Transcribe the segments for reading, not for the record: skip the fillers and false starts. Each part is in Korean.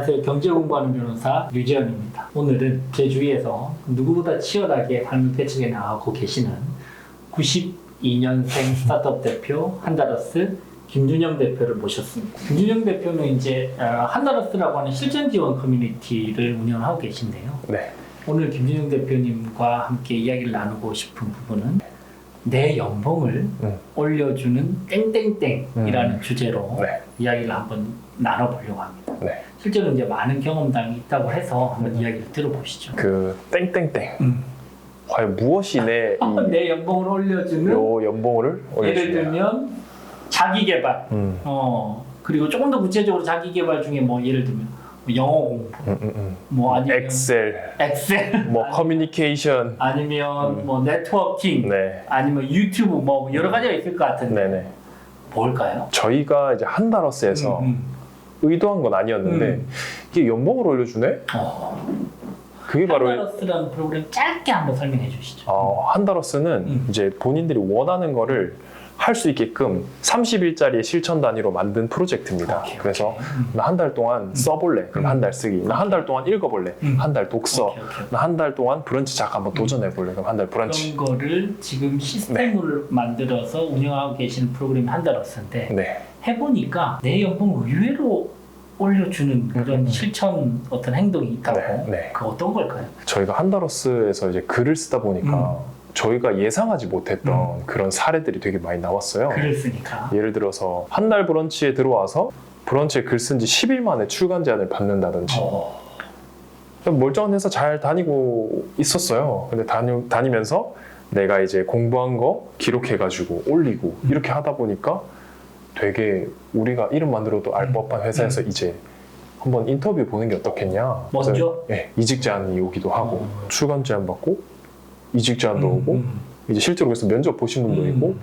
안녕하세요. 경제 공부하는 변호사 류재현입니다. 오늘은 제 주위에서 누구보다 치열하게 삶을 펼치게 나가고 계시는 92년생 스타트업 대표 한다러스 김준영 대표를 모셨습니다. 김준영 대표는 이제 한다러스라고 하는 실전 지원 커뮤니티를 운영하고 계신데요. 네. 오늘 김준영 대표님과 함께 이야기를 나누고 싶은 부분은 내 연봉을 올려주는 땡땡땡이라는 주제로 네. 이야기를 한번 나눠보려고 합니다. 네. 실제로 이제 많은 경험담이 있다고 해서 한번 이야기를 들어보시죠. 그 땡땡땡. 과연 무엇이 내 내 연봉을 올려주는 요 연봉을 예를 올려주냐? 들면 자기 개발, 그리고 조금 더 구체적으로 자기 개발 중에 뭐 예를 들면 뭐 영어 공부, 뭐 아니면 엑셀, 아니면 뭐 커뮤니케이션, 아니면 뭐 네트워킹, 네, 아니면 유튜브 뭐 여러 가지가 있을 것 같은데 네네. 뭘까요? 저희가 이제 한다러스에서 의도한 건 아니었는데 이게 연봉을 올려주네? 그게 바로 한다러스라는 프로그램 짧게 한번 설명해 주시죠. 한다러스는 이제 본인들이 원하는 거를 할 수 있게끔 30일짜리 실천 단위로 만든 프로젝트입니다. 오케이, 그래서 오케이. 나 한 달 동안 써볼래? 그럼 한 달 쓰기. 나 한 달 동안 읽어볼래? 한 달 독서. 오케이. 나 한 달 동안 브런치 작 한번 도전해볼래? 그럼 한 달 브런치. 그런 거를 지금 시스템을 만들어서 운영하고 계시는 프로그램이 한다러스인데 네. 해보니까 내 연봉을 의외로 올려주는 그런 실천 어떤 행동이 있다고. 네. 그 어떤 걸까요? 저희가 한다러스에서 이제 글을 쓰다 보니까 저희가 예상하지 못했던 그런 사례들이 되게 많이 나왔어요. 글을 쓰니까. 예를 들어서 한 달 브런치에 들어와서 브런치에 글 쓴 지 10일 만에 출간 제안을 받는다든지 멀쩡한 회사 잘 다니고 있었어요. 근데 다니면서 내가 이제 공부한 거 기록해가지고 올리고 이렇게 하다 보니까 되게 우리가 이름만 들어도 알 법한 회사에서 이제 한번 인터뷰 보는 게 어떻겠냐. 먼저? 그래서, 네, 이직 제안이 오기도 하고 출간 제안 받고 이직 제안도 오고 이제 실제로 그래서 면접 보신 분도 있고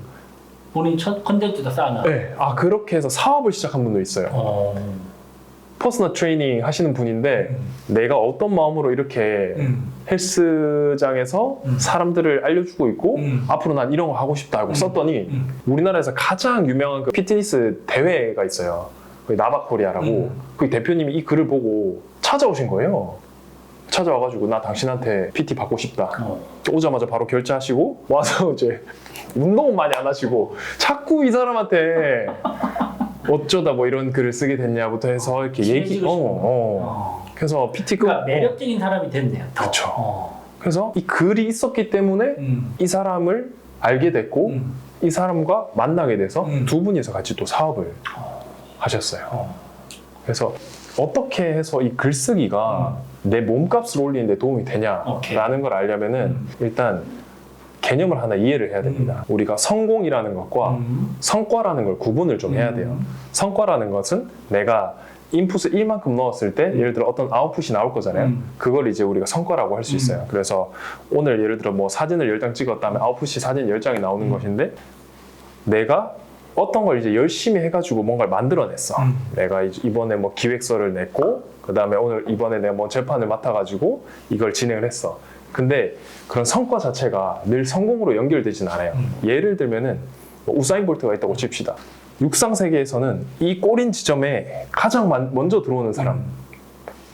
본인 첫 컨텐츠도 쌓아놔. 네, 그렇게 해서 사업을 시작한 분도 있어요. 퍼스널 트레이닝 하시는 분인데 내가 어떤 마음으로 이렇게 헬스장에서 사람들을 알려주고 있고 앞으로 난 이런 거 하고 싶다 하고 썼더니 우리나라에서 가장 유명한 그 피트니스 대회가 있어요. 그 나바코리아라고 그 대표님이 이 글을 보고 찾아오신 거예요. 찾아와가지고 나 당신한테 PT 받고 싶다. 오자마자 바로 결제하시고 와서 이제 운동은 많이 안 하시고 자꾸 이 사람한테 어쩌다 뭐 이런 글을 쓰게 됐냐부터 해서 이렇게 얘기 그래서 PT 그러니까 매력적인 사람이 됐네요. 그렇죠. 그래서 이 글이 있었기 때문에 이 사람을 알게 됐고 이 사람과 만나게 돼서 두 분이서 같이 또 사업을 하셨어요. 그래서 어떻게 해서 이 글쓰기가 내 몸값을 올리는 데 도움이 되냐라는 걸 알려면은 일단 개념을 하나 이해를 해야 됩니다. 우리가 성공이라는 것과 성과라는 걸 구분을 좀 해야 돼요. 성과라는 것은 내가 인풋을 1만큼 넣었을 때 예를 들어 어떤 아웃풋이 나올 거잖아요. 그걸 이제 우리가 성과라고 할 수 있어요. 그래서 오늘 예를 들어 뭐 사진을 10장 찍었다면 아웃풋이 사진 10장이 나오는 것인데 내가 어떤 걸 이제 열심히 해가지고 뭔가를 만들어냈어. 내가 이번에 뭐 기획서를 냈고, 그 다음에 이번에 내가 뭐 재판을 맡아가지고 이걸 진행을 했어. 근데 그런 성과 자체가 늘 성공으로 연결되진 않아요. 예를 들면은 뭐 우사인 볼트가 있다고 칩시다. 육상 세계에서는 이 꼬린 지점에 가장 먼저 들어오는 사람,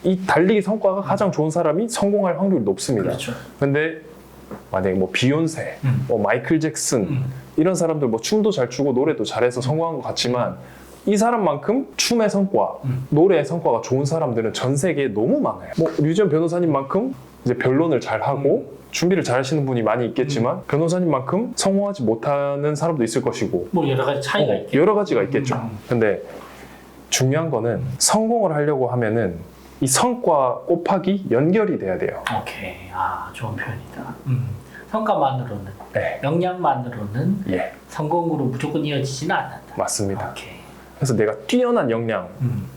이 달리기 성과가 가장 좋은 사람이 성공할 확률이 높습니다. 그렇죠. 근데 만약에 뭐 비욘세, 뭐 마이클 잭슨 이런 사람들 뭐 춤도 잘 추고 노래도 잘해서 성공한 것 같지만 이 사람만큼 춤의 성과, 노래의 성과가 좋은 사람들은 전 세계에 너무 많아요. 뭐 류지연 변호사님만큼 이제 변론을 잘 하고 준비를 잘 하시는 분이 많이 있겠지만 변호사님만큼 성공하지 못하는 사람도 있을 것이고 뭐 여러 가지 차이가 있겠죠. 여러 가지가 있겠죠. 근데 중요한 거는 성공을 하려고 하면은 이 성과 곱하기 연결이 돼야 돼요. 오케이. 좋은 표현이다. 성과만으로는, 네. 역량만으로는 예, 성공으로 무조건 이어지지는 않는다. 맞습니다. 오케이. 그래서 내가 뛰어난 역량,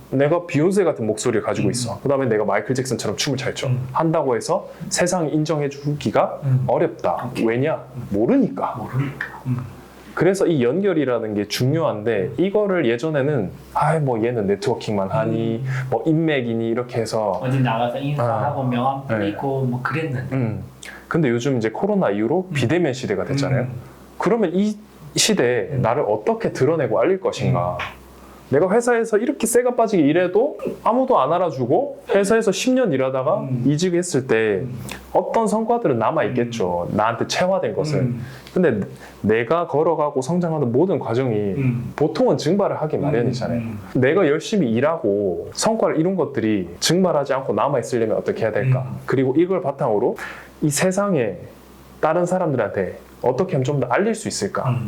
내가 비욘세 같은 목소리를 가지고 있어. 그 다음에 내가 마이클 잭슨처럼 춤을 잘 춰. 한다고 해서 세상이 인정해 주기가 어렵다. 오케이. 왜냐? 모르니까. 그래서 이 연결이라는 게 중요한데 이거를 예전에는 뭐 얘는 네트워킹만 하니 뭐 인맥이니 이렇게 해서 어디 나가서 인사하고 명함 뿌리고 뭐 그랬는데 근데 요즘 이제 코로나 이후로 비대면 시대가 됐잖아요. 그러면 이 시대에 나를 어떻게 드러내고 알릴 것인가? 내가 회사에서 이렇게 쇠가 빠지게 일해도 아무도 안 알아주고 회사에서 10년 일하다가 이직했을 때 어떤 성과들은 남아있겠죠. 나한테 체화된 것은. 근데 내가 걸어가고 성장하는 모든 과정이 보통은 증발을 하기 마련이잖아요. 내가 열심히 일하고 성과를 이룬 것들이 증발하지 않고 남아있으려면 어떻게 해야 될까? 그리고 이걸 바탕으로 이 세상에 다른 사람들한테 어떻게 하면 좀 더 알릴 수 있을까?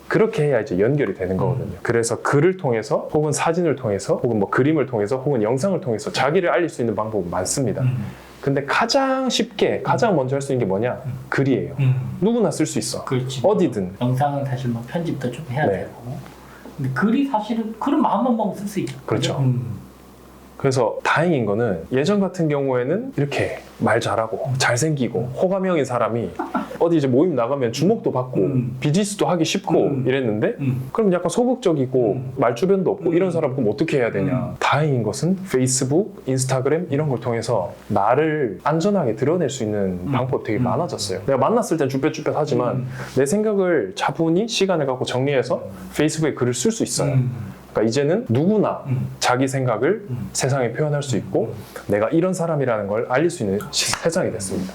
그렇게 해야 이제 연결이 되는 거거든요. 그래서 글을 통해서 혹은 사진을 통해서 혹은 뭐 그림을 통해서 혹은 영상을 통해서 자기를 알릴 수 있는 방법은 많습니다. 근데 가장 쉽게 가장 먼저 할 수 있는 게 뭐냐? 글이에요. 누구나 쓸 수 있어. 그렇지. 어디든. 영상은 사실 뭐 편집도 좀 해야 네. 되고. 근데 글이 사실은 글은 마음만 먹으면 쓸 수 있죠. 그렇죠. 그래서 다행인 거는 예전 같은 경우에는 이렇게 말 잘하고 잘생기고 호감형인 사람이 어디 이제 모임 나가면 주목도 받고 비즈니스도 하기 쉽고 이랬는데 그럼 약간 소극적이고 말주변도 없고 이런 사람 그럼 어떻게 해야 되냐. 다행인 것은 페이스북, 인스타그램 이런 걸 통해서 나를 안전하게 드러낼 수 있는 방법이 되게 많아졌어요. 내가 만났을 땐 쭈뼛쭈뼛 하지만 내 생각을 차분히 시간을 갖고 정리해서 페이스북에 글을 쓸 수 있어요. 그러니까 이제는 누구나 자기 생각을 세상에 표현할 수 있고 내가 이런 사람이라는 걸 알릴 수 있는 세상이 됐습니다.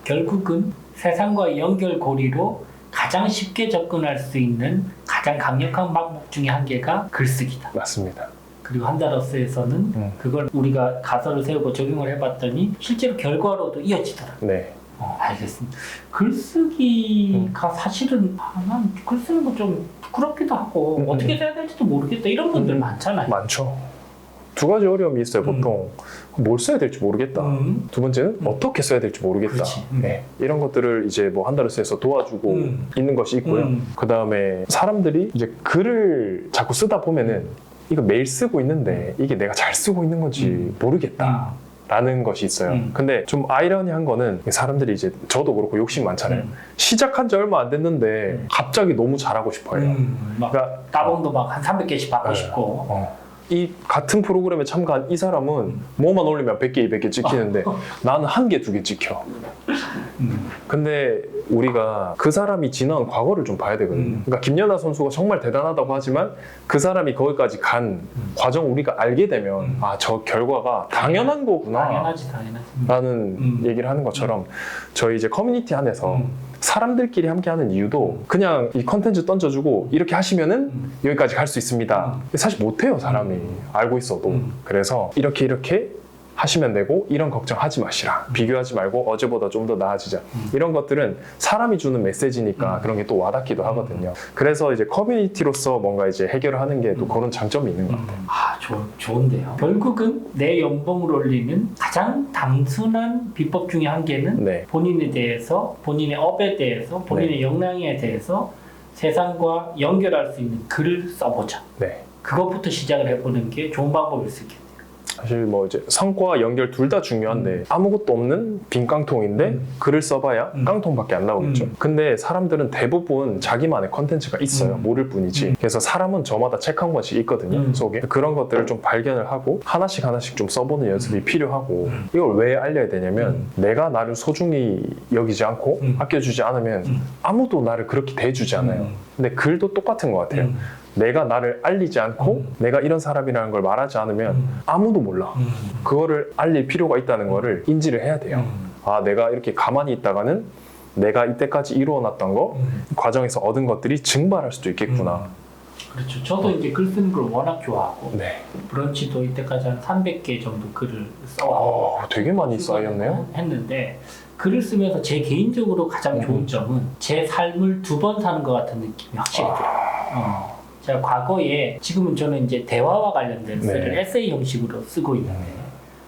결국은 세상과의 연결고리로 가장 쉽게 접근할 수 있는 가장 강력한 방법 중에 한 개가 글쓰기다. 맞습니다. 그리고 한다러스에서는 그걸 우리가 가설을 세우고 적용을 해봤더니 실제로 결과로도 이어지더라고요. 네. 알겠습니다. 글쓰기가 사실은 난 글 쓰는 거 좀 부끄럽기도 하고 어떻게 해야 될지도 모르겠다 이런 분들 많잖아요. 많죠. 두 가지 어려움이 있어요. 보통 뭘 써야 될지 모르겠다. 두 번째는 어떻게 써야 될지 모르겠다. 네. 이런 것들을 이제 뭐 한다르스에서 도와주고 있는 것이 있고요. 그 다음에 사람들이 이제 글을 자꾸 쓰다 보면은 이거 매일 쓰고 있는데 이게 내가 잘 쓰고 있는 건지 모르겠다. 라는 것이 있어요. 근데 좀 아이러니한 거는 사람들이 이제 저도 그렇고 욕심 많잖아요. 시작한 지 얼마 안 됐는데 갑자기 너무 잘하고 싶어요. 막 그러니까 따봉도 막 한 300개씩 받고 싶고 이 같은 프로그램에 참가한 이 사람은 뭐만 올리면 100개, 200개 찍히는데 나는 1개, 2개 찍혀. 근데 우리가 그 사람이 지나온 과거를 좀 봐야 되거든요. 그러니까 김연아 선수가 정말 대단하다고 하지만 그 사람이 거기까지 간 과정 우리가 알게 되면 아, 저 결과가 당연한 거구나 당연하지. 라는 얘기를 하는 것처럼 저희 이제 커뮤니티 안에서 사람들끼리 함께 하는 이유도 그냥 이 컨텐츠 던져주고 이렇게 하시면은 여기까지 갈 수 있습니다. 사실 못해요, 사람이. 알고 있어도. 그래서 이렇게 하시면 되고 이런 걱정하지 마시라. 비교하지 말고 어제보다 좀 더 나아지자. 이런 것들은 사람이 주는 메시지니까 그런 게 또 와닿기도 하거든요. 그래서 이제 커뮤니티로서 뭔가 이제 해결을 하는 게 또 그런 장점이 있는 것 같아요. 좋은데요. 결국은 내 연봉을 올리는 가장 단순한 비법 중에 한 개는 네. 본인에 대해서, 본인의 업에 대해서, 본인의 역량에 대해서 세상과 연결할 수 있는 글을 써보자. 네. 그것부터 시작을 해보는 게 좋은 방법일 수 있겠네요. 사실 뭐 이제 성과 연결 둘 다 중요한데 아무것도 없는 빈 깡통인데 글을 써봐야 깡통밖에 안 나오겠죠. 근데 사람들은 대부분 자기만의 컨텐츠가 있어요. 모를 뿐이지. 그래서 사람은 저마다 책 한 권씩 있거든요. 속에. 그런 것들을 좀 발견을 하고 하나씩 좀 써보는 연습이 필요하고 이걸 왜 알려야 되냐면 내가 나를 소중히 여기지 않고 아껴주지 않으면 아무도 나를 그렇게 대해주지 않아요. 근데 글도 똑같은 것 같아요. 내가 나를 알리지 않고 내가 이런 사람이라는 걸 말하지 않으면 아무도 몰라. 그거를 알릴 필요가 있다는 거를 인지를 해야 돼요. 아, 내가 이렇게 가만히 있다가는 내가 이때까지 이루어놨던 거 과정에서 얻은 것들이 증발할 수도 있겠구나. 그렇죠. 저도 이제 글 쓰는 걸 워낙 좋아하고 네. 브런치도 이때까지 한 300개 정도 글을 써왔고 되게 많이 쌓였네요. 했는데 글을 쓰면서 제 개인적으로 가장 좋은 점은 제 삶을 2번 사는 것 같은 느낌이 확실히 들어요. 제가 과거에 지금은 저는 이제 대화와 관련된 글을 에세이 형식으로 쓰고 있는데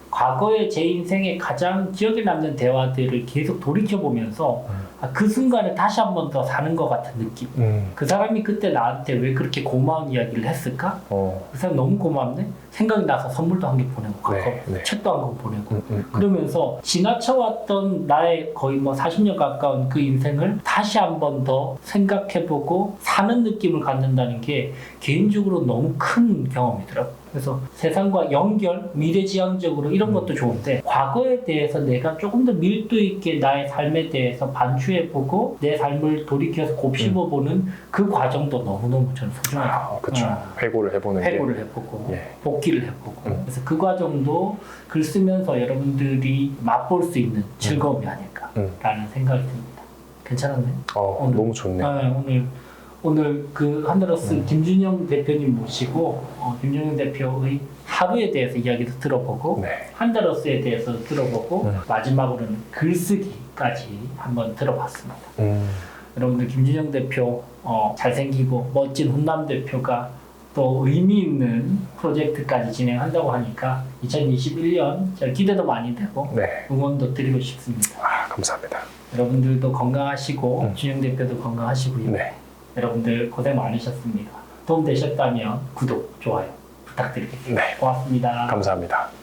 과거에 제 인생에 가장 기억에 남는 대화들을 계속 돌이켜보면서 그 순간을 다시 한 번 더 사는 것 같은 느낌. 그 사람이 그때 나한테 왜 그렇게 고마운 이야기를 했을까? 그 사람 너무 고맙네? 생각이 나서 선물도 한 개 보내고 책도 한 권 보내고 그러면서 지나쳐왔던 나의 거의 뭐 40년 가까운 그 인생을 다시 한 번 더 생각해보고 사는 느낌을 갖는다는 게 개인적으로 너무 큰 경험이더라고요. 그래서 세상과 연결, 미래지향적으로 이런 것도 좋은데 과거에 대해서 내가 조금 더 밀도 있게 나의 삶에 대해서 반추해보고 내 삶을 돌이켜서 곱씹어보는 그 과정도 너무너무 저는 소중하다. 그렇죠. 회고를 해보는 회고를 해보고 예. 복기를 해보고 그래서 그 과정도 글 쓰면서 여러분들이 맛볼 수 있는 즐거움이 아닐까라는 생각이 듭니다. 괜찮았나요? 오늘? 너무 좋네요. 오늘 그 한드러스 김준영 대표님 모시고 김준영 대표의 하루에 대해서 이야기도 들어보고 네. 한드러스에 대해서 들어보고 마지막으로는 글쓰기까지 한번 들어봤습니다. 여러분들 김준영 대표 잘생기고 멋진 훈남 대표가 또 의미 있는 프로젝트까지 진행한다고 하니까 2021년 제가 기대도 많이 되고 네. 응원도 드리고 싶습니다. 감사합니다. 여러분들도 건강하시고 준영 대표도 건강하시고요. 네. 여러분들 고생 많으셨습니다. 도움 되셨다면 구독, 좋아요 부탁드리겠습니다. 네. 고맙습니다. 감사합니다.